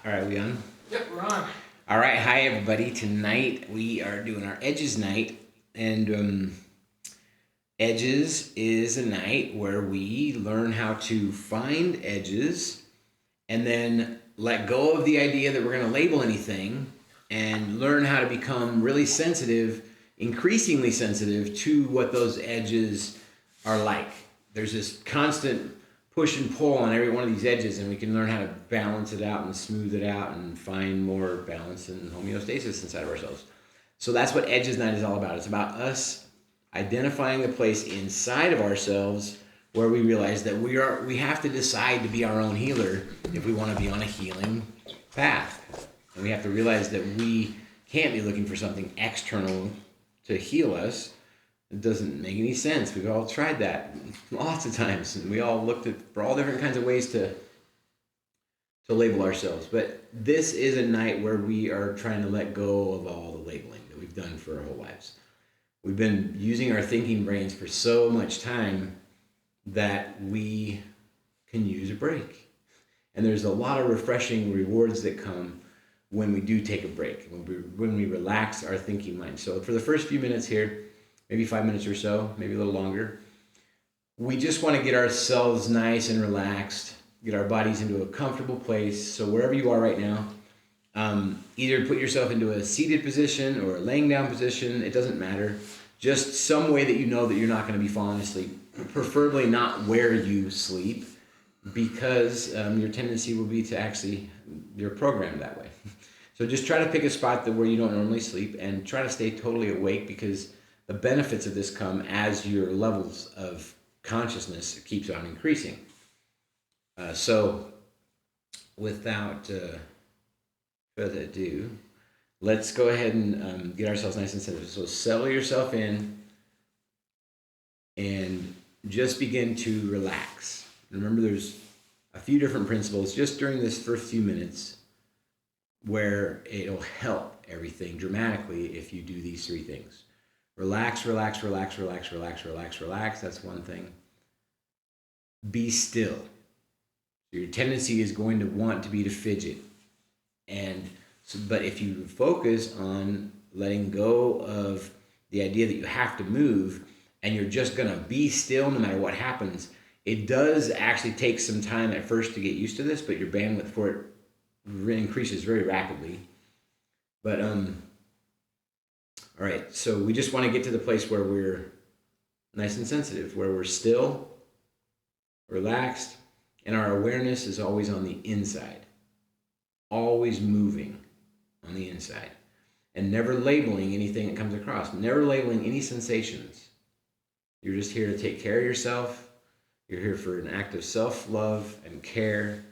All right, we on? Yep, we're on. All right, hi everybody. Tonight we are doing our Edges night, and Edges is a night where we learn how to find edges and then let go of the idea that we're going to label anything and learn how to become really sensitive, increasingly sensitive to what those edges are like. There's this constant push and pull on every one of these edges, and we can learn how to balance it out and smooth it out and find more balance and homeostasis inside of ourselves. So that's what Edges Night is all about. It's about us identifying the place inside of ourselves where we realize that we have to decide to be our own healer if we want to be on a healing path. And we have to realize that we can't be looking for something external to heal us. It doesn't make any sense. We've all tried that lots of times, and we all looked for all different kinds of ways to label ourselves. But this is a night where we are trying to let go of all the labeling that we've done for our whole lives. We've been using our thinking brains for so much time that we can use a break. And there's a lot of refreshing rewards that come when we do take a break, when we relax our thinking mind. So for the first few minutes here, maybe 5 minutes or so, maybe a little longer, we just want to get ourselves nice and relaxed, get our bodies into a comfortable place. So wherever you are right now, either put yourself into a seated position or a laying down position, it doesn't matter. Just some way that you know that you're not going to be falling asleep, preferably not where you sleep, because your tendency will be to actually, you're programmed that way. So just try to pick a spot where you don't normally sleep and try to stay totally awake, because the benefits of this come as your levels of consciousness keeps on increasing. So without further ado, let's go ahead and get ourselves nice and sensitive. So settle yourself in and just begin to relax. Remember, there's a few different principles just during this first few minutes where it'll help everything dramatically if you do these three things. Relax, relax, relax, relax, relax, relax, relax. That's one thing. Be still. Your tendency is going to want to be to fidget. But if you focus on letting go of the idea that you have to move and you're just going to be still no matter what happens, it does actually take some time at first to get used to this, but your bandwidth for it increases very rapidly. But all right, so we just want to get to the place where we're nice and sensitive, where we're still, relaxed, and our awareness is always on the inside, always moving on the inside, and never labeling anything that comes across, never labeling any sensations. You're just here to take care of yourself. You're here for an act of self-love and care.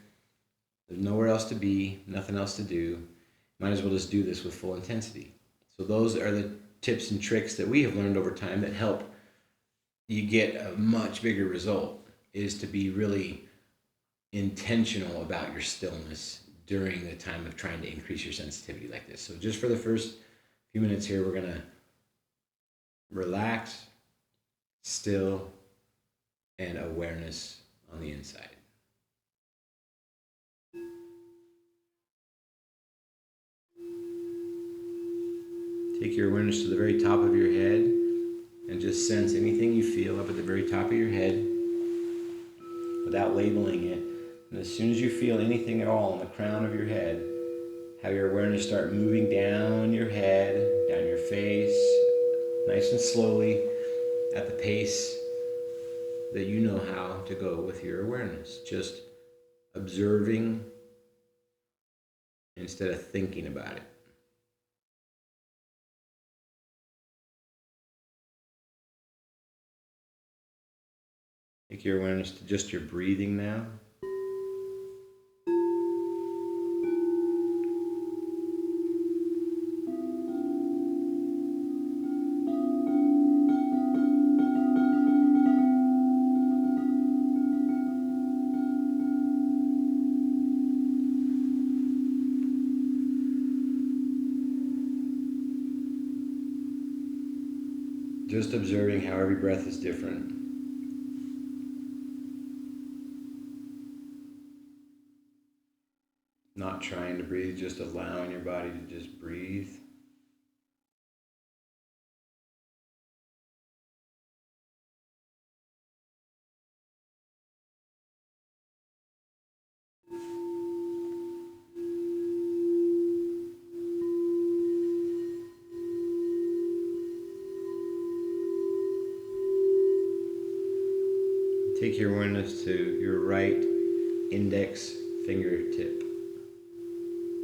There's nowhere else to be, nothing else to do. Might as well just do this with full intensity. So those are the tips and tricks that we have learned over time that help you get a much bigger result, is to be really intentional about your stillness during the time of trying to increase your sensitivity like this. So just for the first few minutes here, we're going to relax, still, and awareness on the inside. Take your awareness to the very top of your head and just sense anything you feel up at the very top of your head without labeling it. And as soon as you feel anything at all on the crown of your head, have your awareness start moving down your head, down your face, nice and slowly at the pace that you know how to go with your awareness. Just observing instead of thinking about it. Take your awareness to just your breathing now. Just observing how every breath is different. Not trying to breathe, just allowing your body to just breathe. Take your awareness to your right index fingertip,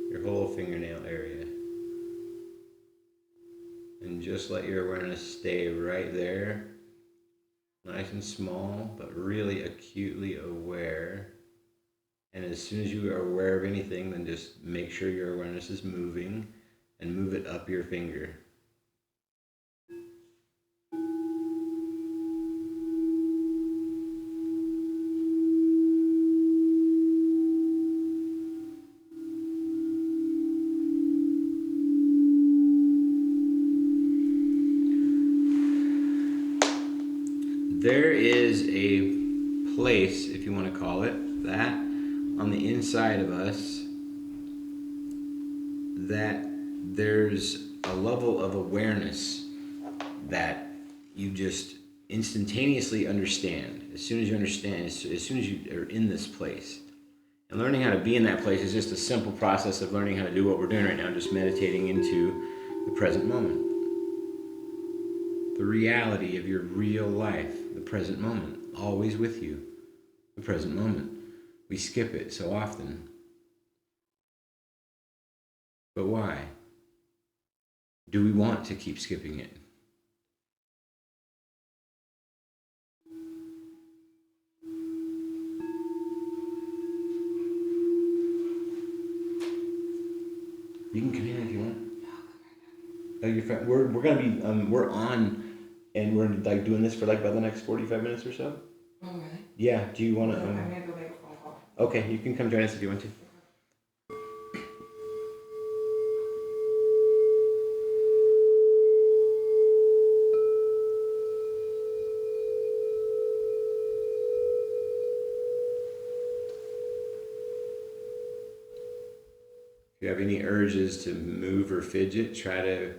your whole fingernail area. And just let your awareness stay right there, nice and small, but really acutely aware. And as soon as you are aware of anything, then just make sure your awareness is moving and move it up your finger. There is a place, if you want to call it that, on the inside of us that there's a level of awareness that you just instantaneously understand. As soon as you understand, as soon as you are in this place. And learning how to be in that place is just a simple process of learning how to do what we're doing right now, just meditating into the present moment. The reality of your real life, the present moment, always with you, the present moment. We skip it so often. But why? Do we want to keep skipping it? You can come in if you want. Oh, you're fine. We're gonna be we're on, and we're like doing this for like about the next 45 minutes or so. Oh, really? Yeah. Do you want to? I'm gonna go make a phone call. Okay, you can come join us if you want to. If you have any urges to move or fidget, try to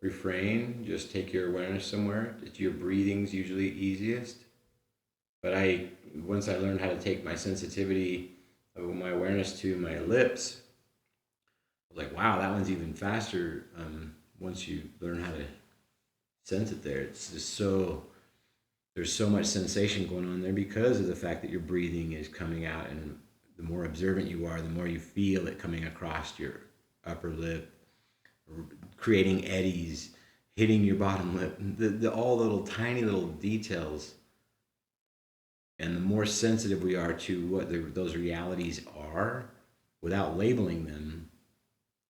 refrain. Just take your awareness somewhere. Your breathing's usually easiest. But once I learned how to take my sensitivity of my awareness to my lips, I was like, wow, that one's even faster. Once you learn how to sense it there, it's just there's so much sensation going on there because of the fact that your breathing is coming out, and the more observant you are, the more you feel it coming across your upper lip, creating eddies, hitting your bottom lip, all little tiny little details. And the more sensitive we are to what those realities are, without labeling them,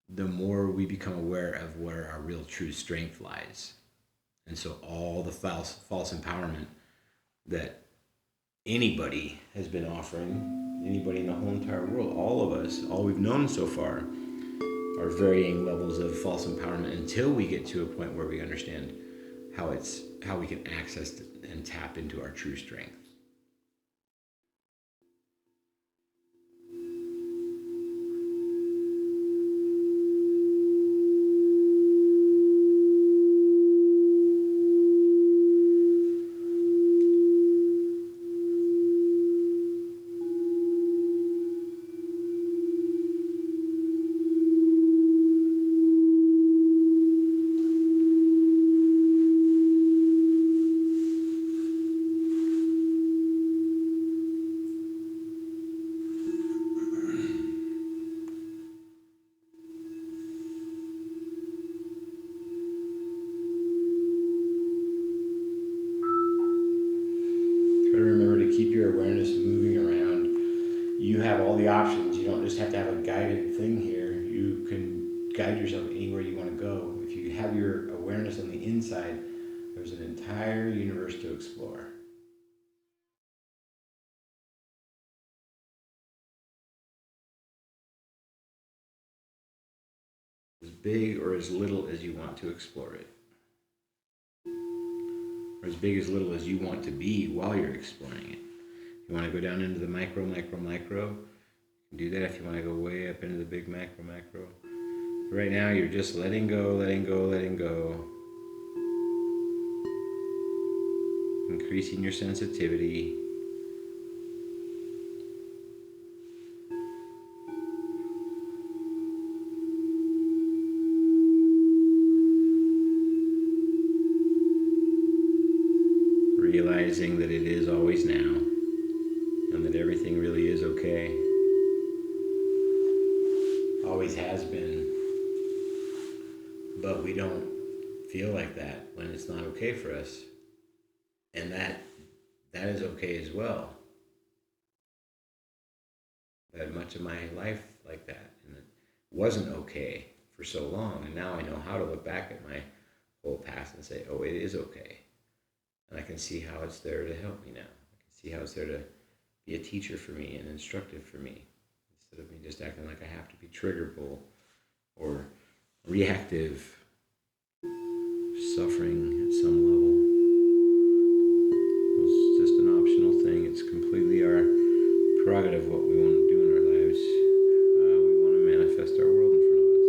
the more we become aware of where our real true strength lies. And so all the false empowerment that anybody has been offering, anybody in the whole entire world, all of us, all we've known so far, are varying levels of false empowerment until we get to a point where we understand how we can access and tap into our true strength. Try to remember to keep your awareness moving around. You have all the options. You don't just have to have a guided thing here. You can guide yourself anywhere you want to go. If you have your awareness on the inside, there's an entire universe to explore. As big or as little as you want to explore it. Or as big as little as you want to be while you're exploring it. If you want to go down into the micro, Do that if you want to go way up into the big macro. Right now, you're just letting go, letting go, letting go. Increasing your sensitivity. Realizing that it is always now and that everything really is okay. Always has been. But we don't feel like that when it's not okay for us. And that is okay as well. I had much of my life like that, and it wasn't okay for so long. And now I know how to look back at my whole past and say, oh, it is okay. And I can see how it's there to help me now. I can see how it's there to be a teacher for me and instructive for me, instead of me just acting like I have to be triggerable or reactive, suffering at some level. It's just an optional thing. It's completely our prerogative what we want to do in our lives. We want to manifest our world in front of us.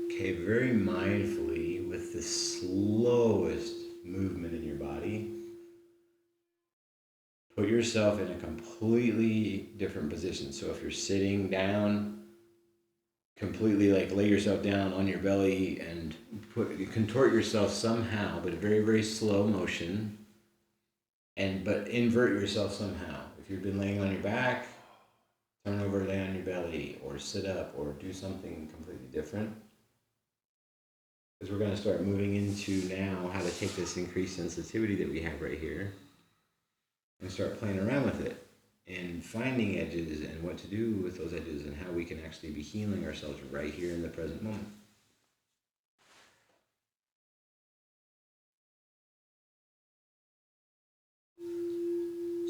Okay, very mindfully, with the slowest movement in your body, put yourself in a completely different position. So if you're sitting down, completely like lay yourself down on your belly and contort yourself somehow, but a very, very slow motion, but invert yourself somehow. If you've been laying on your back, turn over, lay on your belly, or sit up, or do something completely different. Because we're going to start moving into now how to take this increased sensitivity that we have right here and start playing around with it and finding edges and what to do with those edges and how we can actually be healing ourselves right here in the present moment.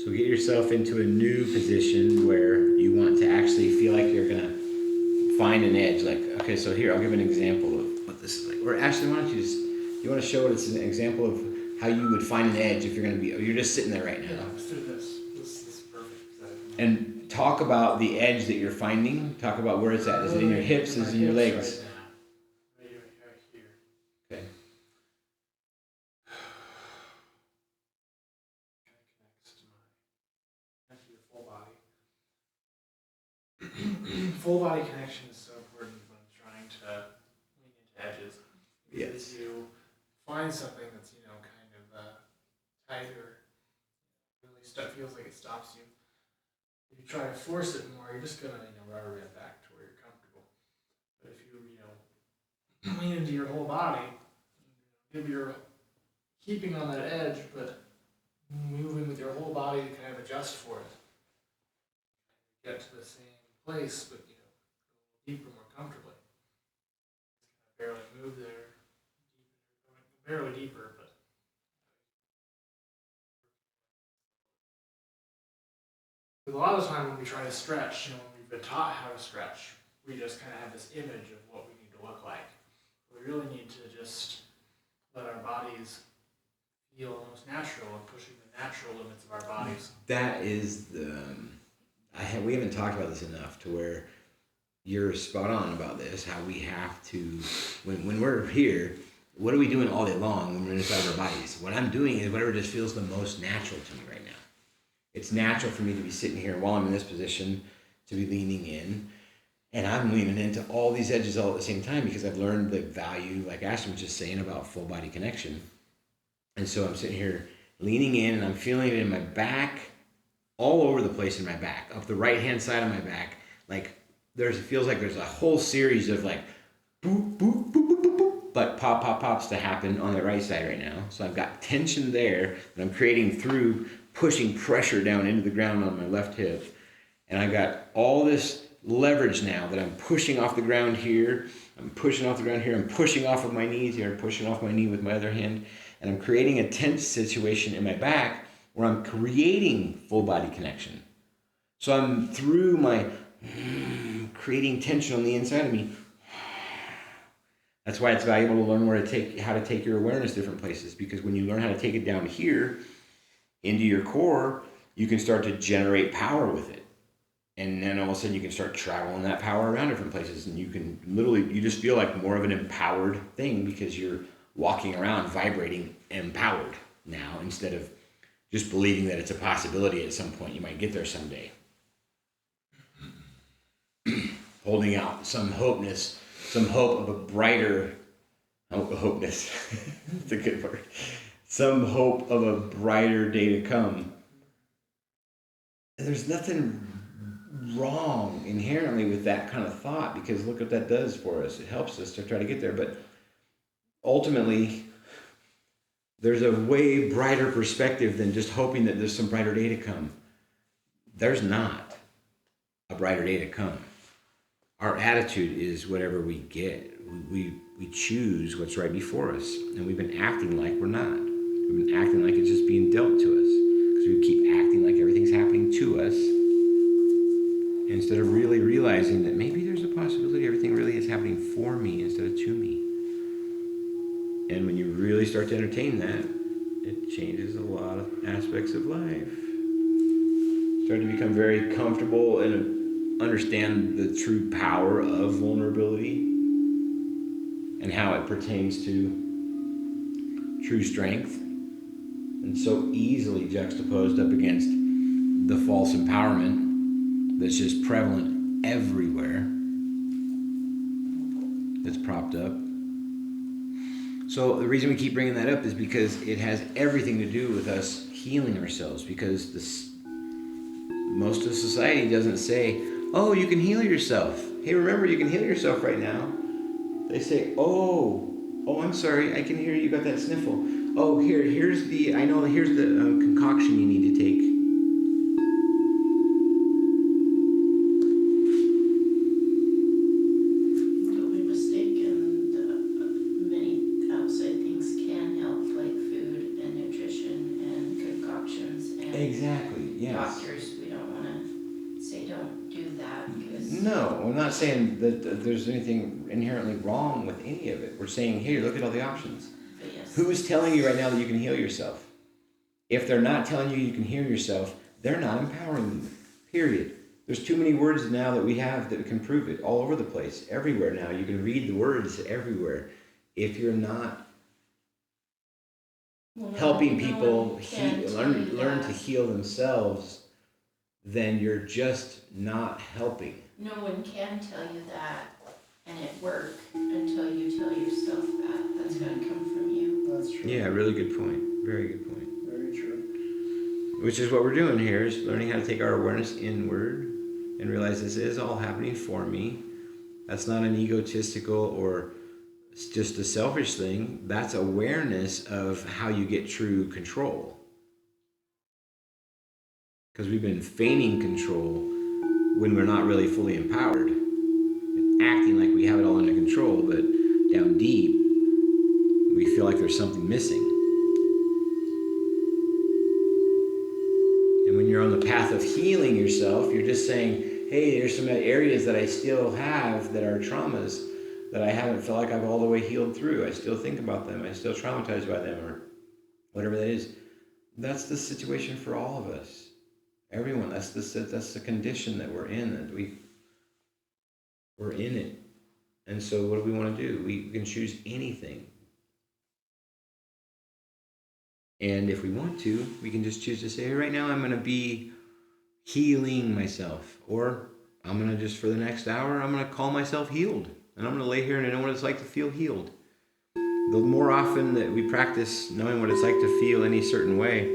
So get yourself into a new position where you want to actually feel like you're going to find an edge. Like, okay, so here, I'll give an example of what this is like. Or Ashley, why don't you want to show us an example of how you would find an edge if you're going to be, you're just sitting there right now. Yeah, let's do this. This is perfect. And talk about the edge that you're finding. Talk about where it's at. Is it in your hips? Is it in your legs? Right here. Okay. Kind of connects to your full body. Full body connection is so important when trying to lean into edges. Because you find something that's, kind of tight or really feels like it stops you. If you try to force it more, you're just gonna, rubber band back to where you're comfortable. But if you, lean into your whole body, maybe you're keeping on that edge, but moving with your whole body to kind of adjust for it. Get to the same place, but deeper, more comfortably. Just kind of barely move there, barely deeper, but. Because a lot of the time when we try to stretch, when we've been taught how to stretch, we just kind of have this image of what we need to look like. We really need to just let our bodies feel most natural and pushing the natural limits of our bodies. That is we haven't talked about this enough to where you're spot on about this, how we have to, when we're here, what are we doing all day long when we're inside our bodies? What I'm doing is whatever just feels the most natural to me right now. It's natural for me to be sitting here while I'm in this position, to be leaning in. And I'm leaning into all these edges all at the same time because I've learned the value, like Ashton was just saying, about full body connection. And so I'm sitting here leaning in and I'm feeling it in my back, all over the place in my back, up the right-hand side of my back. Like it feels like there's a whole series of like boop, boop, boop, boop, boop, boop, but pops to happen on the right side right now. So I've got tension there that I'm creating through pushing pressure down into the ground on my left hip. And I've got all this leverage now that I'm pushing off the ground here. I'm pushing off the ground here. I'm pushing off of my knees here. I'm pushing off my knee with my other hand. And I'm creating a tense situation in my back where I'm creating full body connection. So I'm through my creating tension on the inside of me. That's why it's valuable to learn how to take your awareness different places, because when you learn how to take it down here into your core, you can start to generate power with it. And then all of a sudden you can start traveling that power around different places, and you can literally, you just feel like more of an empowered thing because you're walking around vibrating empowered now, instead of just believing that it's a possibility at some point you might get there someday. Holding out some hope of a brighter, hopeness, that's a good word, some hope of a brighter day to come. And there's nothing wrong inherently with that kind of thought, because look what that does for us. It helps us to try to get there, but ultimately there's a way brighter perspective than just hoping that there's some brighter day to come. There's not a brighter day to come. Our attitude is whatever we get. We choose what's right before us, and we've been acting like we're not. We've been acting like it's just being dealt to us, because we keep acting like everything's happening to us, instead of really realizing that maybe there's a possibility everything really is happening for me instead of to me. And when you really start to entertain that, it changes a lot of aspects of life. Start to become very comfortable and understand the true power of vulnerability and how it pertains to true strength, and so easily juxtaposed up against the false empowerment that's just prevalent everywhere, that's propped up. So the reason we keep bringing that up is because it has everything to do with us healing ourselves, because most of society doesn't say, oh, you can heal yourself. Hey, remember, you can heal yourself right now. They say, oh, I'm sorry, I can hear you got that sniffle. Oh, here's the concoction you need to take. Don't be mistaken, many outside things can help, like food and nutrition and concoctions and Exactly, yes. doctors. We don't want to say don't do that, because No, we're not saying that there's anything inherently wrong with any of it. We're saying, here, look at all the options. yes. Who's telling you right now that you can heal yourself? If they're not telling you you can heal yourself, they're not empowering you, period. There's too many words now that we have that can prove it all over the place, everywhere now. You can read the words everywhere. If you're not helping people learn to heal themselves, then you're just not helping. No one can tell you that and it work until you tell yourself that. That's got to come from you. That's true. Yeah, really good point. Very good point. Very true. Which is what we're doing here, is learning how to take our awareness inward and realize this is all happening for me. That's not an egotistical or just a selfish thing. That's awareness of how you get true control. Because we've been feigning control when we're not really fully empowered, acting like we have it all under control, but down deep, we feel like there's something missing. And when you're on the path of healing yourself, you're just saying, hey, there's some areas that I still have that are traumas that I haven't felt like I've all the way healed through. I still think about them. I'm still traumatized by them, or whatever that is. That's the situation for all of us. Everyone, that's the condition that we're in, that we're in it. And so what do we want to do? We can choose anything. And if we want to, we can just choose to say, hey, right now I'm going to be healing myself. Or I'm going to just, for the next hour, I'm going to call myself healed. And I'm going to lay here and I know what it's like to feel healed. The more often that we practice knowing what it's like to feel any certain way,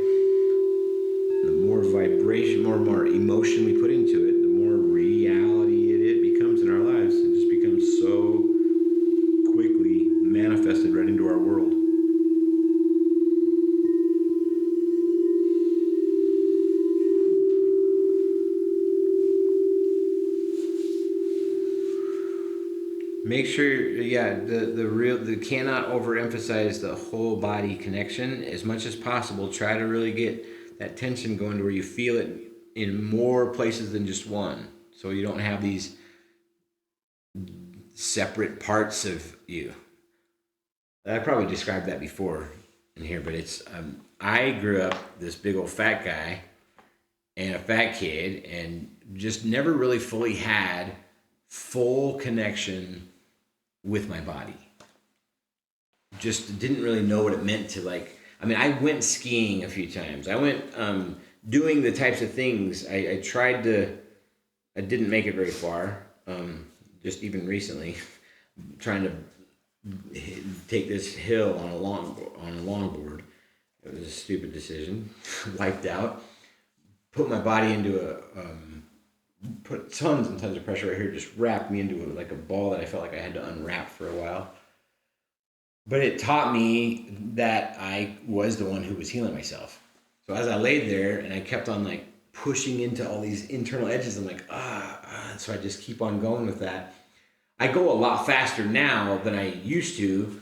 the more vibration, more emotion we put into it, the more reality it becomes in our lives. It just becomes so quickly manifested right into our world. Make sure, yeah, the cannot overemphasize the whole body connection as much as possible. Try to really get that tension going to where you feel it in more places than just one. So you don't have these separate parts of you. I probably described that before in here, but it's I grew up this big old fat guy and a fat kid, and just never really fully had full connection with my body. Just didn't really know what it meant to, like. I mean, I went skiing a few times. I went doing the types of things. I tried to. I didn't make it very far. Just even recently, trying to take this hill on a longboard. It was a stupid decision. Wiped out. Put my body into put tons and tons of pressure right here. Just wrapped me into like a ball that I felt like I had to unwrap for a while. But it taught me that I was the one who was healing myself. So as I laid there and I kept on like pushing into all these internal edges, I'm like, so I just keep on going with that. I go a lot faster now than I used to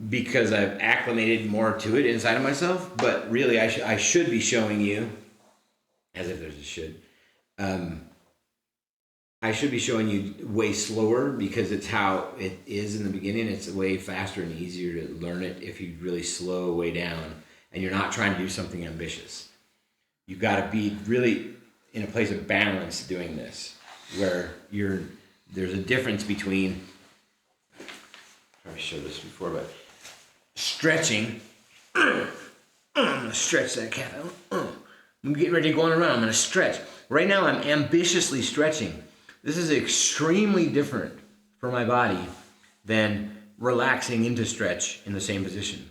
because I've acclimated more to it inside of myself. But really, I should be showing you, as if there's a should, I should be showing you way slower because it's how it is in the beginning. It's way faster and easier to learn it if you really slow way down and you're not trying to do something ambitious. You've got to be really in a place of balance doing this, where there's a difference between, I've showed this before, but stretching. I'm gonna stretch that cat out. I'm getting ready to go on around. I'm gonna stretch. Right now I'm ambitiously stretching. This is extremely different for my body than relaxing into stretch in the same position.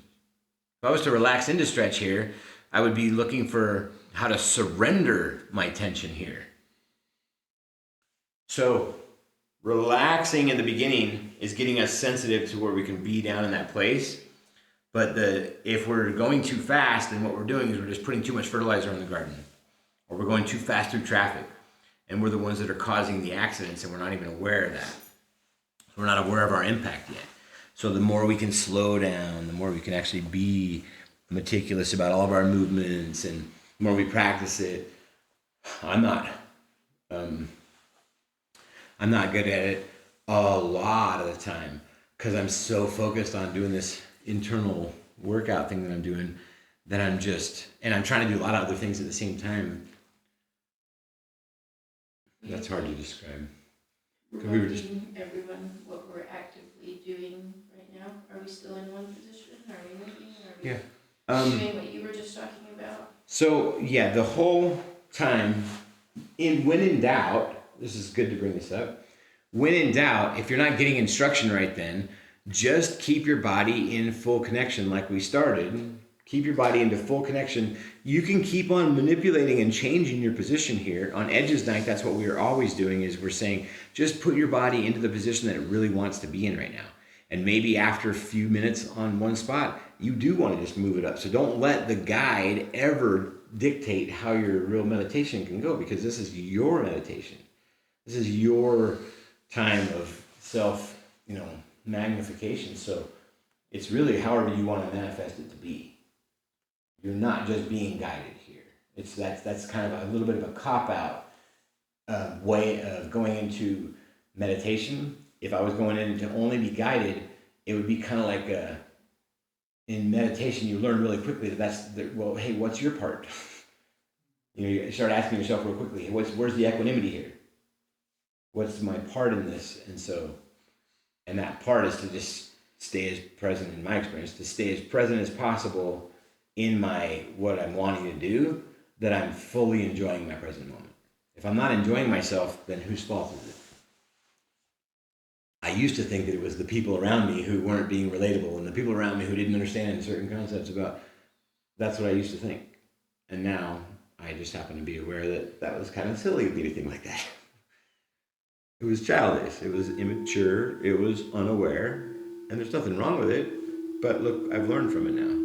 If I was to relax into stretch here, I would be looking for how to surrender my tension here. So relaxing in the beginning is getting us sensitive to where we can be down in that place. But if we're going too fast, then what we're doing is we're just putting too much fertilizer in the garden. Or we're going too fast through traffic. And we're the ones that are causing the accidents, and we're not even aware of that. We're not aware of our impact yet. So the more we can slow down, the more we can actually be meticulous about all of our movements, and the more we practice it. I'm not good at it a lot of the time because I'm so focused on doing this internal workout thing that I'm doing that I'm trying to do a lot of other things at the same time. That's hard to describe. Reminding everyone what we're actively doing right now. Are we still in one position? Are we moving? Are we doing what you were just talking about? So yeah, the whole time, when in doubt, this is good to bring this up. When in doubt, if you're not getting instruction right then, just keep your body in full connection like we started. Keep your body into full connection. You can keep on manipulating and changing your position here. On Edges Night, that's what we are always doing, is we're saying, just put your body into the position that it really wants to be in right now. And maybe after a few minutes on one spot, you do want to just move it up. So don't let the guide ever dictate how your real meditation can go, because this is your meditation. This is your time of self, magnification. So it's really however you want to manifest it to be. You're not just being guided here. That's kind of a little bit of a cop-out way of going into meditation. If I was going in to only be guided, it would be kind of like in meditation, you learn really quickly hey, what's your part? You start asking yourself real quickly, where's the equanimity here? What's my part in this? And that part is to just stay as present, in my experience, to stay as present as possible in what I'm wanting to do, that I'm fully enjoying my present moment. If I'm not enjoying myself, then whose fault is it? I used to think that it was the people around me who weren't being relatable, and the people around me who didn't understand certain concepts about. That's what I used to think. And now I just happen to be aware that was kind of silly of me to think like that. It was childish, it was immature, it was unaware, and there's nothing wrong with it, but look, I've learned from it now.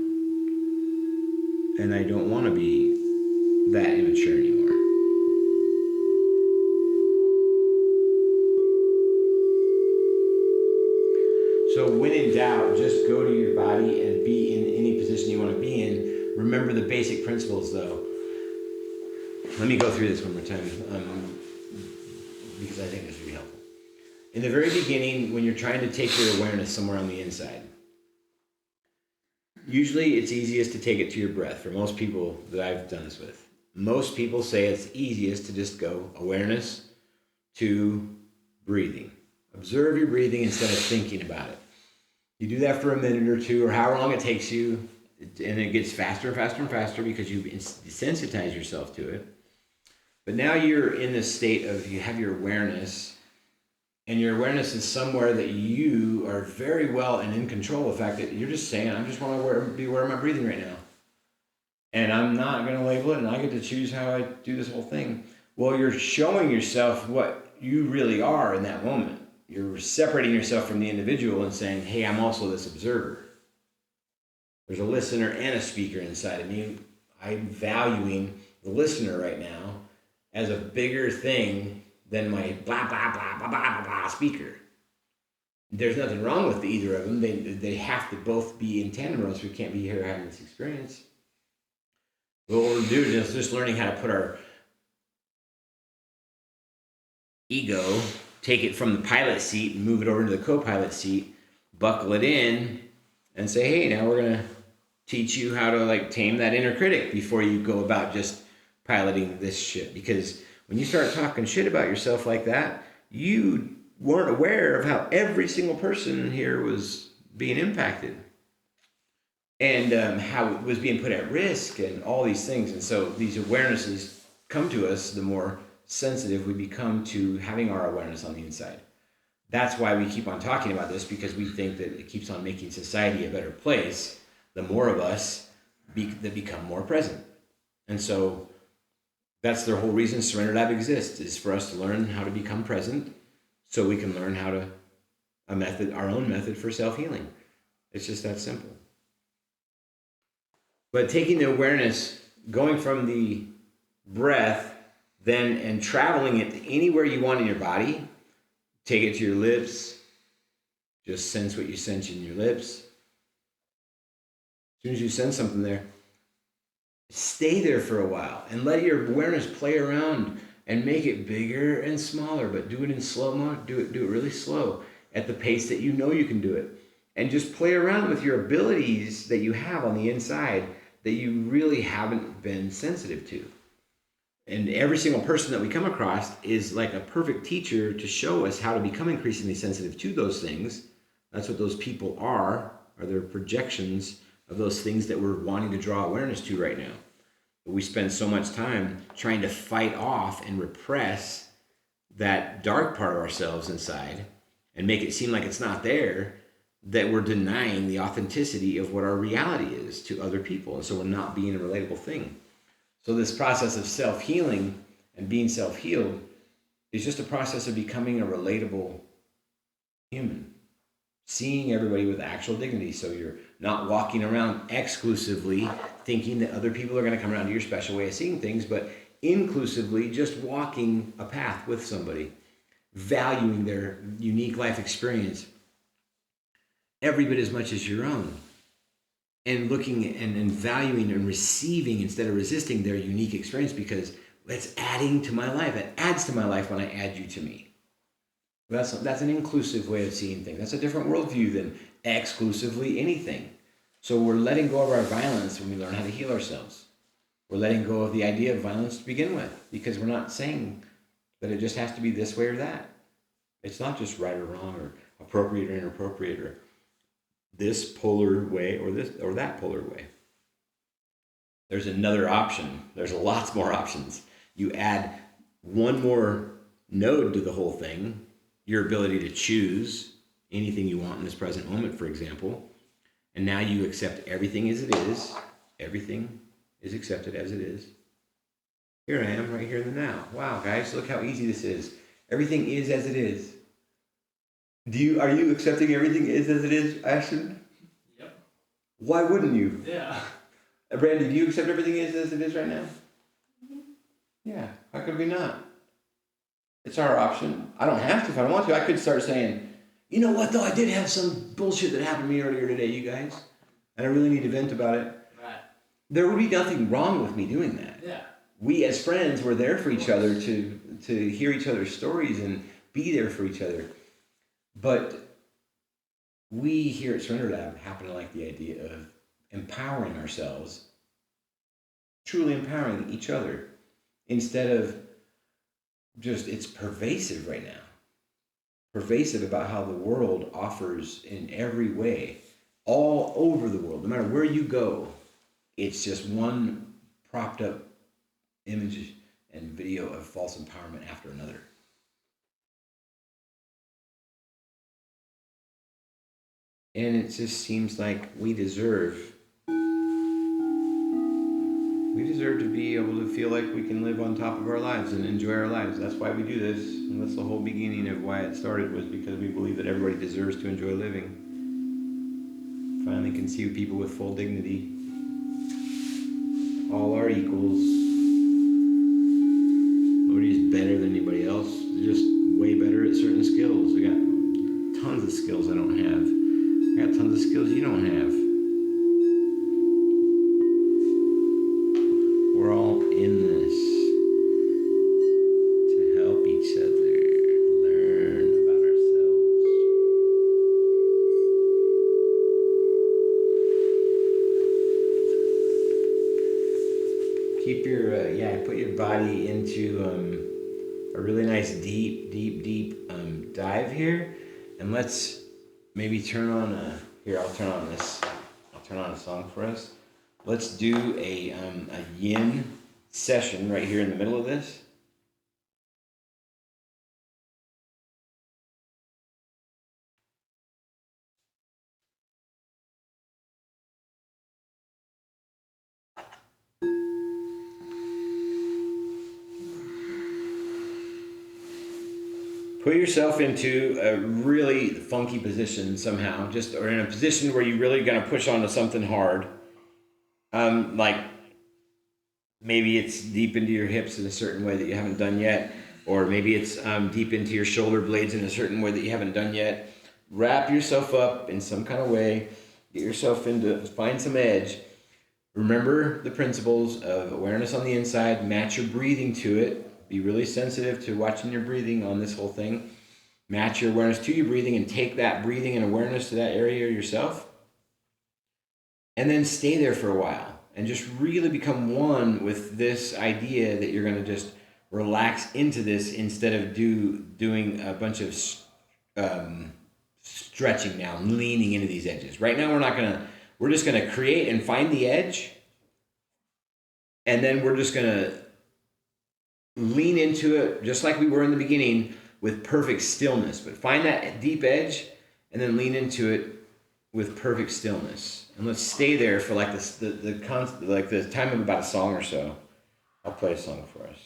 And I don't want to be that immature anymore. So when in doubt, just go to your body and be in any position you want to be in. Remember the basic principles, though. Let me go through this one more time, because I think this would be helpful. In the very beginning, when you're trying to take your awareness somewhere on the inside, usually it's easiest to take it to your breath. For most people that I've done this with, most people say it's easiest to just go awareness to breathing. Observe your breathing instead of thinking about it. You do that for a minute or two, or however long it takes you, and it gets faster and faster and faster because you desensitize yourself to it. But now you're in this state of, you have your awareness, and your awareness is somewhere that you are very well and in control of the fact that you're just saying, I just want to be aware of my breathing right now. And I'm not going to label it, and I get to choose how I do this whole thing. Well, you're showing yourself what you really are in that moment. You're separating yourself from the individual and saying, hey, I'm also this observer. There's a listener and a speaker inside of me. I'm valuing the listener right now as a bigger thing than my blah, blah, blah, blah, blah, blah speaker. There's nothing wrong with either of them. They have to both be in tandem, or else we can't be here having this experience. What we're doing is just learning how to put our ego, take it from the pilot seat and move it over into the co-pilot seat, buckle it in, and say, hey, now we're going to teach you how to tame that inner critic before you go about just piloting this shit. Because when you start talking shit about yourself like that, you weren't aware of how every single person here was being impacted and how it was being put at risk and all these things. And so these awarenesses come to us the more sensitive we become to having our awareness on the inside. That's why we keep on talking about this, because we think that it keeps on making society a better place, the more of us that become more present. And so that's the whole reason Surrender Lab exists, is for us to learn how to become present so we can learn how to, our own method for self-healing. It's just that simple. But taking the awareness, going from the breath, then and traveling it anywhere you want in your body, take it to your lips, just sense what you sense in your lips. As soon as you sense something there, stay there for a while and let your awareness play around and make it bigger and smaller, but do it in slow mo, do it really slow at the pace that you know you can do it. And just play around with your abilities that you have on the inside that you really haven't been sensitive to. And every single person that we come across is like a perfect teacher to show us how to become increasingly sensitive to those things. That's what those people are their projections of those things that we're wanting to draw awareness to right now. But we spend so much time trying to fight off and repress that dark part of ourselves inside and make it seem like it's not there, that we're denying the authenticity of what our reality is to other people. And so we're not being a relatable thing. So this process of self-healing and being self-healed is just a process of becoming a relatable human, seeing everybody with actual dignity. So you're not walking around exclusively thinking that other people are going to come around to your special way of seeing things, but inclusively just walking a path with somebody, valuing their unique life experience every bit as much as your own. And looking and valuing and receiving instead of resisting their unique experience, because that's adding to my life. It adds to my life when I add you to me. That's an inclusive way of seeing things. That's a different worldview than exclusively anything. So we're letting go of our violence when we learn how to heal ourselves. We're letting go of the idea of violence to begin with, because we're not saying that it just has to be this way or that. It's not just right or wrong or appropriate or inappropriate or this polar way or this or that polar way. There's another option. There's lots more options. You add one more node to the whole thing, your ability to choose anything you want in this present moment, for example, and now you accept everything as it is. Everything is accepted as it is. Here I am, right here in the now. Wow, guys, look how easy this is. Everything is as it is. Are you accepting everything is as it is, Ashton? Yep. Why wouldn't you? Yeah. Brandy, do you accept everything is as it is right now? Mm-hmm. Yeah, how could we not? It's our option. I don't have to if I don't want to. I could start saying, You know what though? I did have some bullshit that happened to me earlier today, you guys, and I really need to vent about it. Right. There would be nothing wrong with me doing that. Yeah. We as friends were there for each other to hear each other's stories and be there for each other. But we here at Surrender Lab happen to like the idea of empowering ourselves, truly empowering each other, instead of just, it's pervasive right now. Pervasive about how the world offers in every way, all over the world, no matter where you go, it's just one propped up image and video of false empowerment after another. And it just seems like we deserve to be able to feel like we can live on top of our lives and enjoy our lives. That's why we do this. And that's the whole beginning of why it started, was because we believe that everybody deserves to enjoy living. Finally can see people with full dignity. All are equals. Nobody's better than anybody else. They're just way better at certain skills. I got tons of skills I don't have. I got tons of skills you don't have. We're all in this to help each other learn about ourselves. Keep your, put your body into a really nice deep dive here. And let's maybe turn on I'll turn on a song for us. Let's do a yin session right here in the middle of this. Put yourself into a really funky position somehow, or in a position where you're really gonna push onto something hard. Like maybe it's deep into your hips in a certain way that you haven't done yet, or maybe it's deep into your shoulder blades in a certain way that you haven't done yet. Wrap yourself up in some kind of way, get yourself find some edge. Remember the principles of awareness on the inside, match your breathing to it. Be really sensitive to watching your breathing on this whole thing. Match your awareness to your breathing and take that breathing and awareness to that area yourself. And then stay there for a while and just really become one with this idea that you're going to just relax into this instead of doing a bunch of stretching now, leaning into these edges. Right now we're just going to create and find the edge, and then we're just going to lean into it just like we were in the beginning with perfect stillness. But find that deep edge and then lean into it with perfect stillness. And let's stay there for like the time of about a song or so. I'll play a song for us.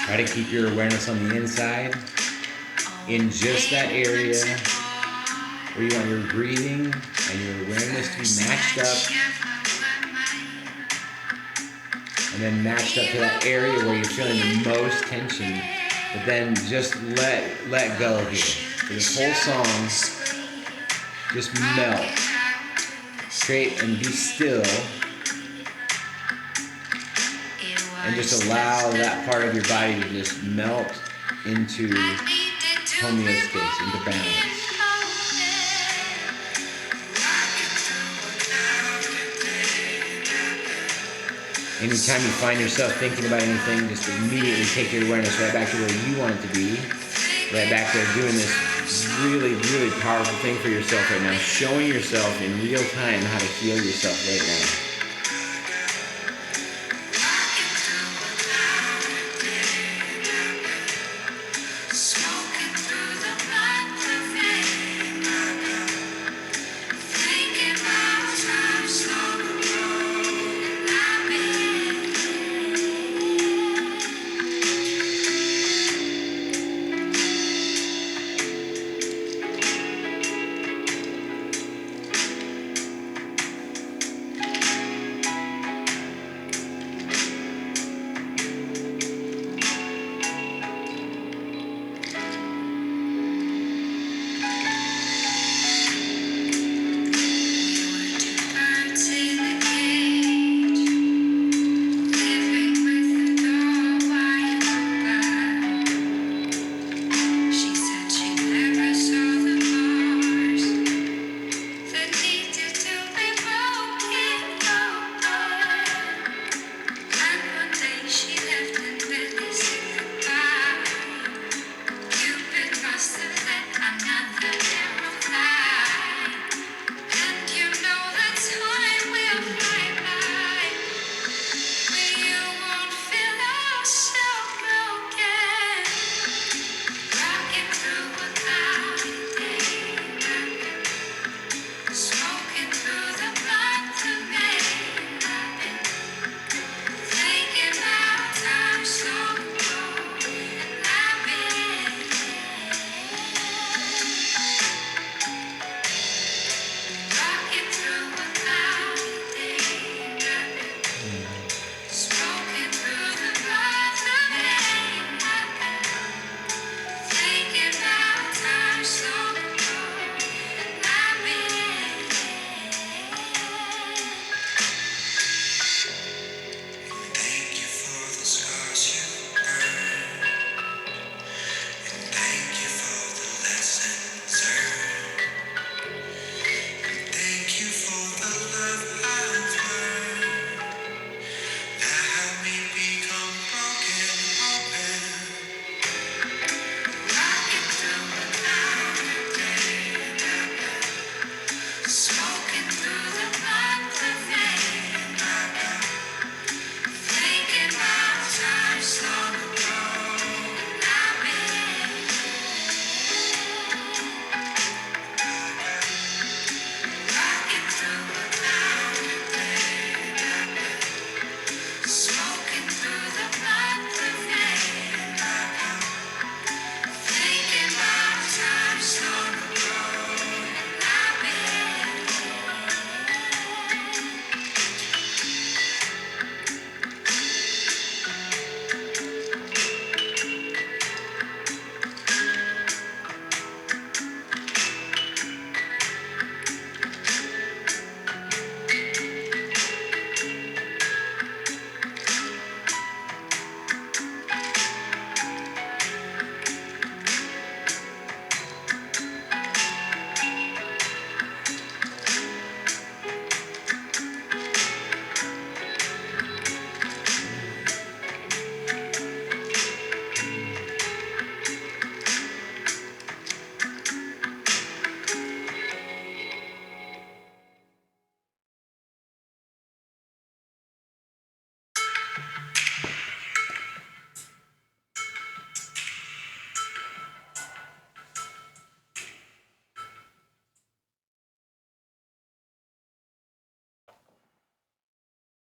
Try to keep your awareness on the inside, in just that area where you want your breathing and your awareness to be matched up, and then matched up to that area where you're feeling the most tension. But then just let go here. For this whole song, just melt. Create and be still. And just allow that part of your body to just melt into homeostasis, into balance. Anytime you find yourself thinking about anything, just immediately take your awareness right back to where you want it to be. Right back to doing this really, really powerful thing for yourself right now. Showing yourself in real time how to heal yourself right now.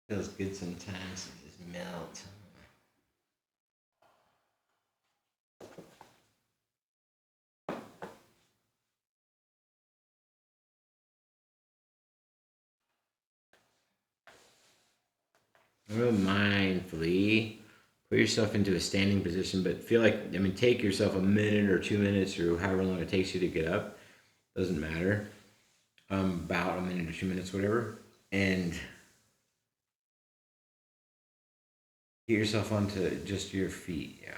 Feels good sometimes to just melt. Real mindfully put yourself into a standing position, but feel like, I mean, take yourself a minute or 2 minutes or however long it takes you to get up. Doesn't matter. About a minute or 2 minutes, whatever. And get yourself onto just your feet. Yeah.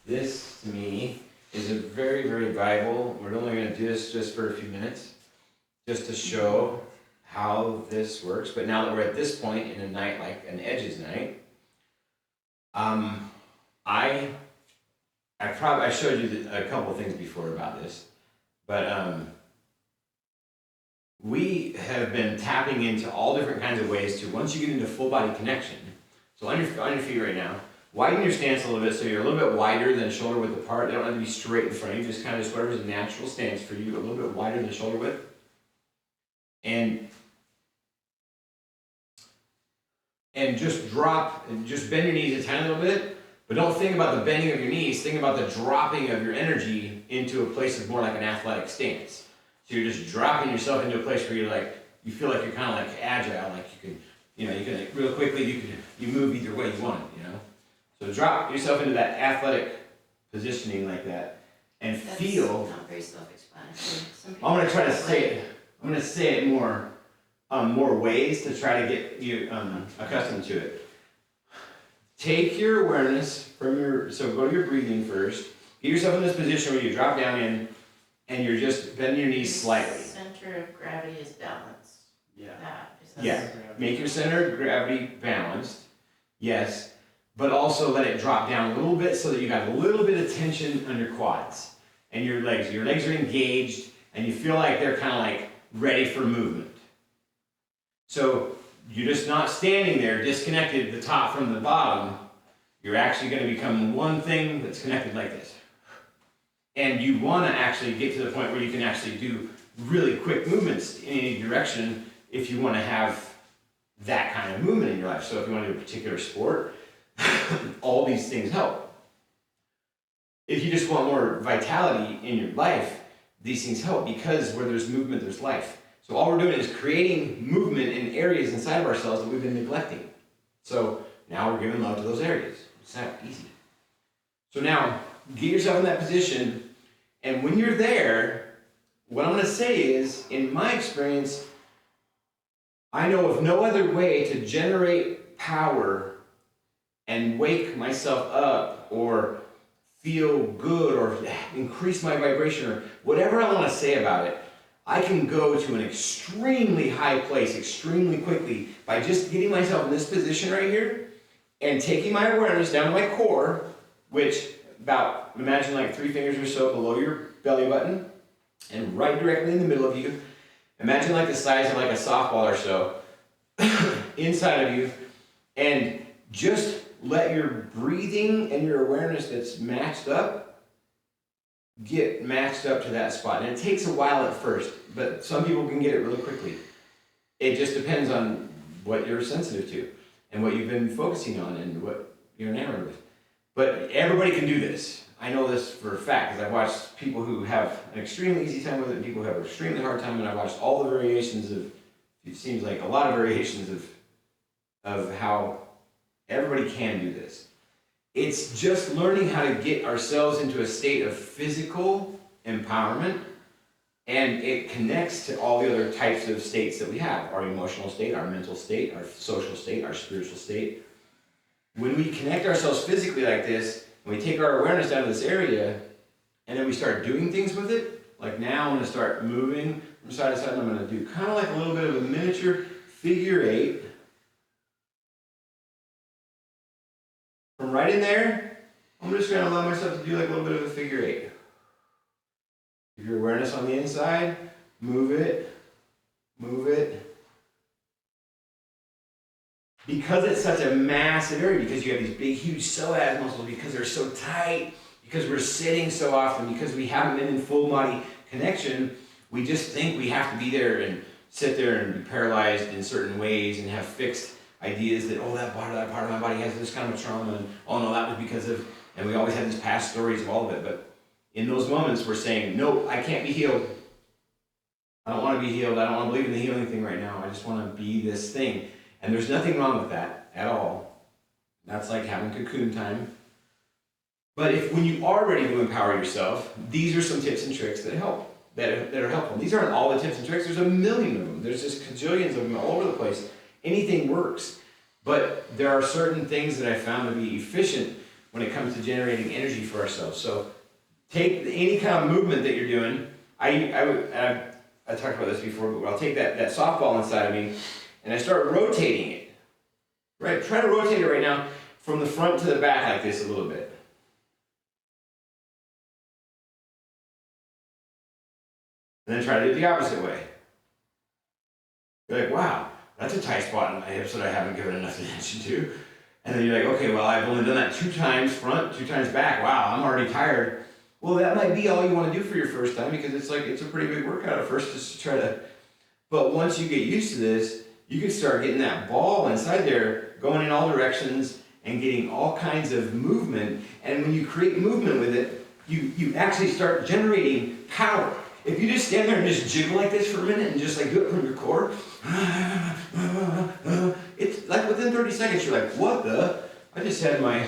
This to me is a very, very valuable. We're only going to do this just for a few minutes, just to show how this works. But now that we're at this point in a night like an Edges night, I showed you a couple of things before about this, but we have been tapping into all different kinds of ways to, once you get into full body connection. So on your feet right now, widen your stance a little bit so you're a little bit wider than shoulder width apart. They don't have to be straight in front of you, just kind of whatever's a natural stance for you, a little bit wider than shoulder width. And just drop, and just bend your knees a tiny little bit, but don't think about the bending of your knees, think about the dropping of your energy into a place of more like an athletic stance. So you're just dropping yourself into a place where you're like, you feel like you're kind of like agile, like you can like real quickly, you move either way you want, you know? So drop yourself into that athletic positioning like that, and That's feel. not very self-explanatory. I'm gonna try to say it. I'm gonna say it more ways to try to get you accustomed to it. Take your awareness from so go to your breathing first. Get yourself in this position where you drop down in, and you're just bending your knees slightly. Center of gravity is balanced. Yeah. Yeah. Make your center of gravity balanced. Yes. But also let it drop down a little bit so that you got a little bit of tension on your quads and your legs. Your legs are engaged and you feel like they're kind of like ready for movement. So you're just not standing there disconnected the top from the bottom. You're actually going to become one thing that's connected like this. And you want to actually get to the point where you can actually do really quick movements in any direction if you want to have that kind of movement in your life. So if you want to do a particular sport, all these things help. If you just want more vitality in your life, these things help, because where there's movement, there's life. So all we're doing is creating movement in areas inside of ourselves that we've been neglecting. So now we're giving love to those areas. It's that easy. So now, get yourself in that position, and when you're there, what I'm going to say is, in my experience, I know of no other way to generate power and wake myself up or feel good or increase my vibration or whatever I want to say about it. I can go to an extremely high place extremely quickly by just getting myself in this position right here and taking my awareness down to my core, which about, imagine like 3 fingers or so below your belly button and right directly in the middle of you. Imagine like the size of like a softball or so inside of you, and just let your breathing and your awareness that's matched up get matched up to that spot. And it takes a while at first, but some people can get it really quickly. It just depends on what you're sensitive to and what you've been focusing on and what you're enamored with. But everybody can do this. I know this for a fact because I've watched people who have an extremely easy time with it and people who have an extremely hard time, and I've watched all the variations of, it seems like a lot of variations of how everybody can do this. It's just learning how to get ourselves into a state of physical empowerment, and it connects to all the other types of states that we have: our emotional state, our mental state, our social state, our spiritual state. When we connect ourselves physically like this, and we take our awareness down to this area, and then we start doing things with it, like now I'm going to start moving from side to side, and I'm going to do kind of like a little bit of a miniature figure 8. From right in there, I'm just going to allow myself to do like a little bit of a figure 8. Keep your awareness on the inside, move it, move it. Because it's such a massive area, because you have these big, huge psoas muscles, because they're so tight, because we're sitting so often, because we haven't been in full body connection, we just think we have to be there and sit there and be paralyzed in certain ways and have fixed ideas that, oh, that part of my body has this kind of trauma, and oh no, that was because of, and we always have these past stories of all of it. But in those moments, we're saying, no, I can't be healed. I don't want to be healed. I don't want to believe in the healing thing right now. I just want to be this thing. And there's nothing wrong with that at all. That's like having cocoon time. But when you are ready to empower yourself, these are some tips and tricks that help, that are helpful. These aren't all the tips and tricks. There's a million of them. There's just cajillions of them all over the place. Anything works. But there are certain things that I found to be efficient when it comes to generating energy for ourselves. So take any kind of movement that you're doing. I talked about this before, but I'll take that softball inside of me and I start rotating it. Right, try to rotate it right now from the front to the back like this a little bit. And then try to do it the opposite way. You're like, wow, that's a tight spot in my hips that I haven't given enough attention to. And then you're like, okay, well, I've only done that 2 times front, 2 times back. Wow, I'm already tired. Well, that might be all you want to do for your first time because it's a pretty big workout at first just to try to. But once you get used to this, you can start getting that ball inside there, going in all directions and getting all kinds of movement. And when you create movement with it, you actually start generating power. If you just stand there and just jiggle like this for a minute and just like do it from your core, it's like within 30 seconds you're like, what the? I just had my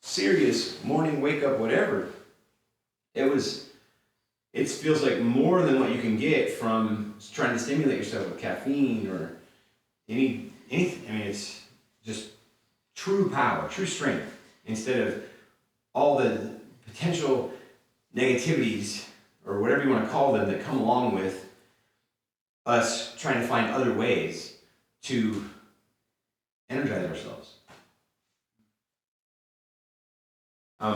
serious morning wake up whatever. It feels like more than what you can get from trying to stimulate yourself with caffeine or anything. I mean, it's just true power, true strength, instead of all the potential negativities or whatever you want to call them that come along with us trying to find other ways to energize ourselves. I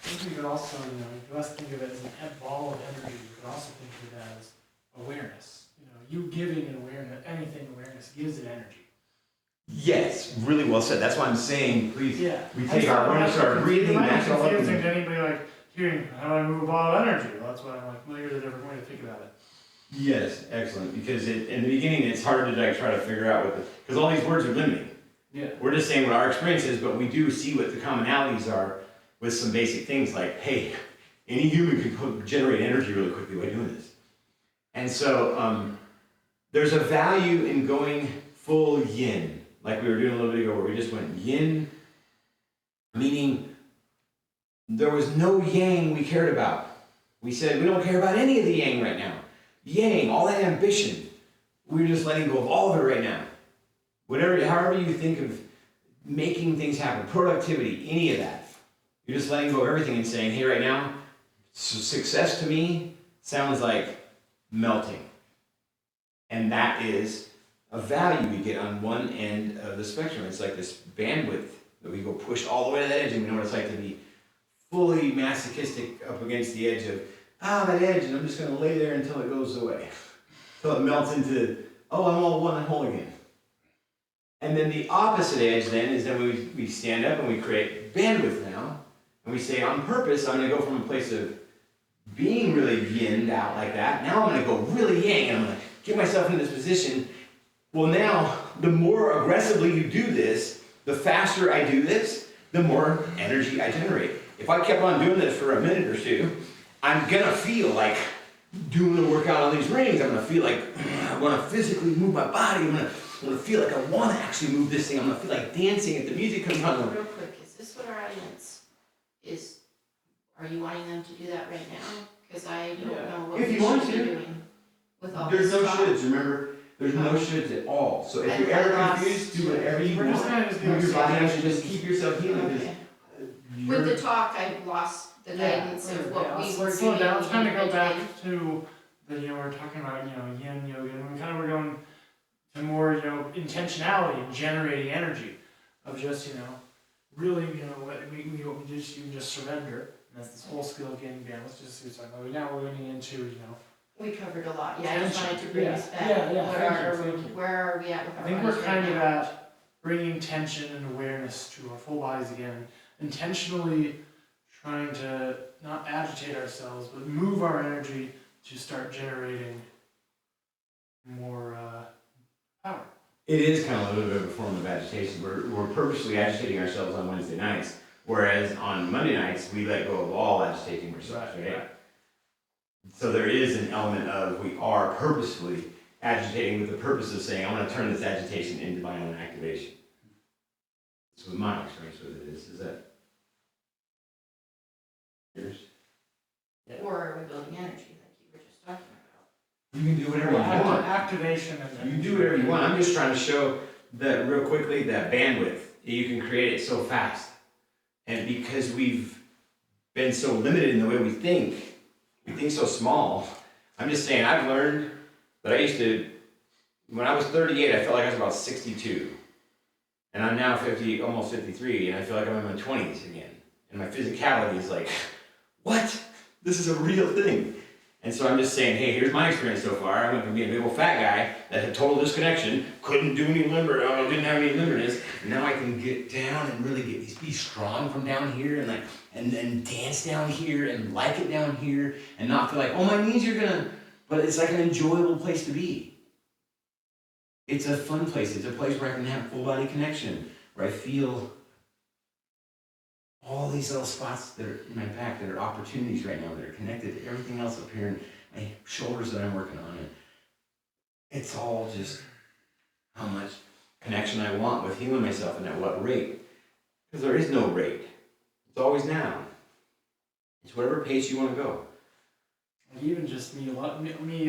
think you could also, you must think of it as a ball of energy. You could also think of it as awareness. You giving an awareness, anything awareness gives it energy. Yes, really well said. That's why I'm saying, please, yeah. We take our awareness, start breathing, that's all confusing to anybody like hearing, how do I move a ball of energy? Well, that's what I'm like, well, here's a different way to think about it. Yes, excellent. Because in the beginning, it's hard to like try to figure out because all these words are limiting. Yeah. We're just saying what our experience is, but we do see what the commonalities are with some basic things like, hey, any human can generate energy really quickly by doing this. And so there's a value in going full yin, like we were doing a little bit ago, where we just went yin, meaning there was no yang we cared about. We said we don't care about any of the yang right now. Yang, all that ambition, we're just letting go of all of it right now. However you think of making things happen, productivity, any of that, you're just letting go of everything and saying, hey, right now, success to me sounds like melting. And that is a value we get on one end of the spectrum. It's like this bandwidth that we go push all the way to that edge, and we know what it's like to be fully masochistic up against the edge of, that edge, and I'm just going to lay there until it goes away. Until it melts into, I'm all one and whole again. And then the opposite edge then is then we stand up and we create bandwidth now, and we say, on purpose, I'm going to go from a place of being really yinned out like that. Now I'm going to go really yang, and I'm going to get myself into this position. Well, now, the more aggressively you do this, the faster I do this, the more energy I generate. If I kept on doing this for a minute or two, I'm going to feel like doing a workout on these rings. I'm going to feel like I want to physically move my body. I'm going to feel like I want to actually move this thing. I'm going to feel like dancing if the music comes on. Real quick, is this what our audience is? Are you wanting them to do that right now? Because I don't know what if we you want should be to. doing with all There's this no talk. shoulds, remember? There's no shoulds at all. So if you're ever confused, do whatever you want. Move your body out, just keep yourself healing. Okay. With the talk, I lost the guidance of what we were doing. Let's kind of go back to we're talking about, yin yoga, and we're going to more, intentionality and generating energy of just, really, what we just surrender. And that's this whole skill of gaining balance. Just it's like, now we're getting into, We covered a lot. Yeah, I just wanted to bring us back. Thank you. Where are we at with our I think bodies we're kind right of now? at bringing tension and awareness to our full bodies again. Intentionally trying to not agitate ourselves, but move our energy to start generating more power. It is kind of a little bit of a form of agitation. We're purposely agitating ourselves on Wednesday nights, whereas on Monday nights, we let go of all agitating ourselves, right? So there is an element of we are purposefully agitating with the purpose of saying, I want to turn this agitation into my own activation. That's what my experience with it is. Is that yours? Or are we building energy like you were just talking about? You can do whatever you want. activation and You do whatever you want. I'm just trying to show that real quickly, that bandwidth. You can create it so fast. And because we've been so limited in the way we think so small. I'm just saying, I've learned that I used to, when I was 38, I felt like I was about 62. And I'm now 50, almost 53, and I feel like I'm in my 20s again. And my physicality is like, what? This is a real thing. And so I'm just saying, hey, here's my experience so far. I went from being a big old fat guy that had total disconnection, couldn't do any limber, didn't have any limberness. And now I can get down and really be strong from down here and like, and then dance down here and like it down here and not feel like, oh, my knees are gonna, but it's like an enjoyable place to be. It's a fun place. It's a place where I can have full body connection, where I feel all these little spots that are in my back that are opportunities right now that are connected to everything else up here and my shoulders that I'm working on. And it's all just how much connection I want with healing myself and at what rate. Because there is no rate. It's always now. It's whatever pace you want to go. And even just me,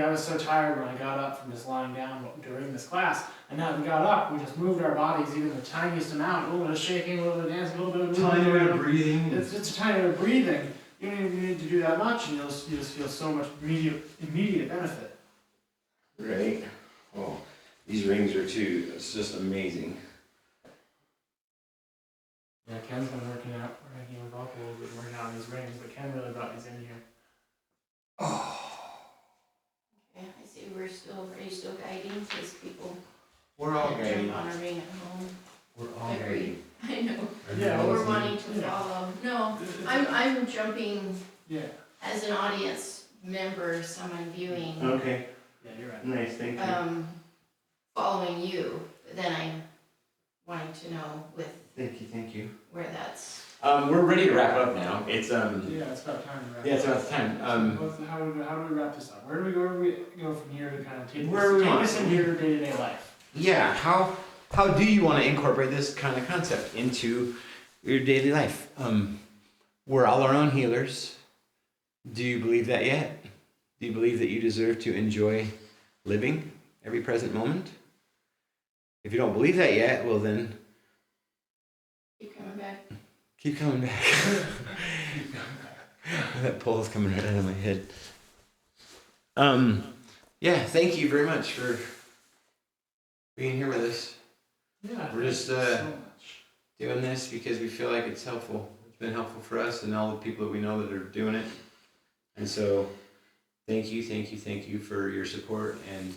I was so tired when I got up from just lying down during this class. And now that we got up, we just moved our bodies even the tiniest amount. A little bit of shaking, a little bit of dancing, a little bit of moving. Tiny bit of breathing. It's a tiny bit of breathing. You don't even need to do that much, and you just feel so much immediate benefit. Right. Oh, these rings are too. It's just amazing. Yeah, Ken's been working with Uncle a little bit, working out on these rings, but Ken really brought these in here. Oh. Okay, I see are you still guiding, because people We're all can't guiding. jump on a ring at home. We're all Agree. guiding. I know, Yeah, but we're listen, wanting to yeah. follow. No, I'm jumping Yeah. as an audience member, someone viewing, Okay. Yeah, you're right. Nice. Thank you. following you, but then I'm wanting to know with Thank you. where that's. We're ready to wrap up now. It's Yeah, it's about time to wrap. Yeah, it's about time. How do we wrap this up? Where do we go from here to kind of take Where do we want this into your day-to-day life? Yeah, how do you want to incorporate this kind of concept into your daily life? We're all our own healers. Do you believe that yet? Do you believe that you deserve to enjoy living every present moment? If you don't believe that yet, well then Keep coming back. keep coming back. That pole's coming right out of my head. Yeah, thank you very much for being here with us. Yeah, We're just, thank you so much. Doing this because we feel like it's helpful. It's been helpful for us and all the people that we know that are doing it. And so thank you for your support and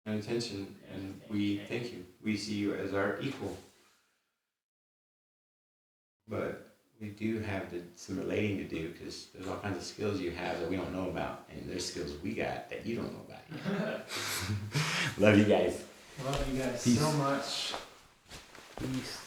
attention. And we thank you. We see you as our equal. But we do have some relating to do because there's all kinds of skills you have that we don't know about. And there's skills we got that you don't know about yet. Love you guys. Love you guys Peace. so much. Peace.